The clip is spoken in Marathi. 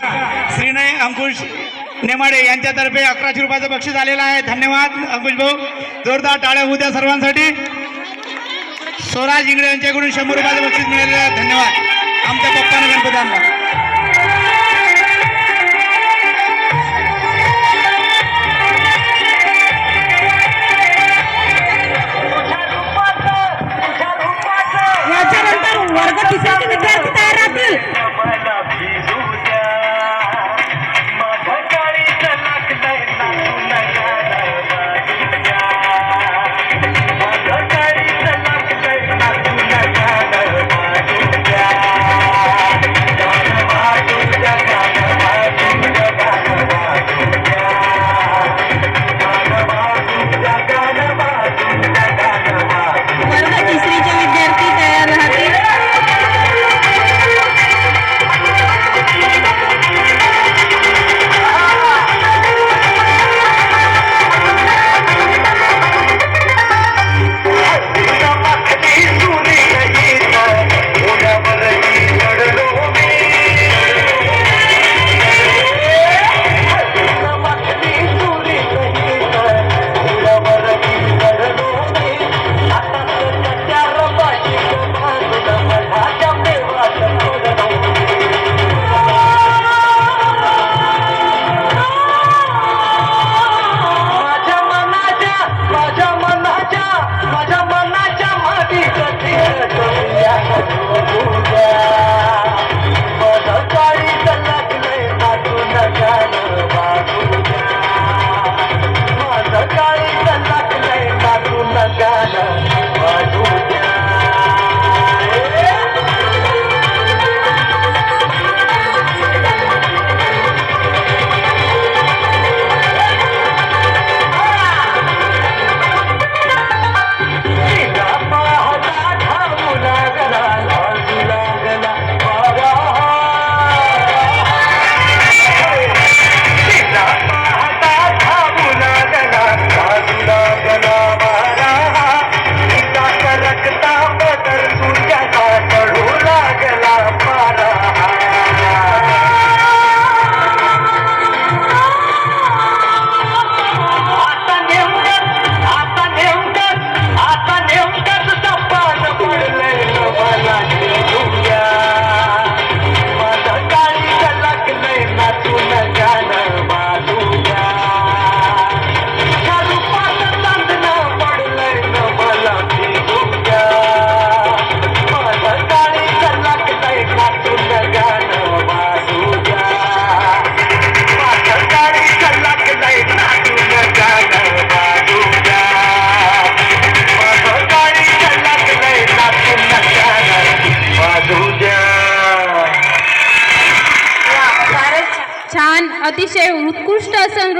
श्रीनय अंकुश नेमाडे यांच्यातर्फे 1100 रुपयाचं बक्षीस आलेलं आहे. धन्यवाद अंकुश भाऊ. जोरदार टाळ्या होऊ द्या सर्वांसाठी. स्वराज इंगळे यांच्याकडून 100 रुपयाचं बक्षीस मिळालेलं आहे. धन्यवाद आमच्या पप्पांना गणपतांना. वर्ग तिसऱ्याचे विद्यार्थी तयार राहतील. छान, अतिशय उत्कृष्ट असं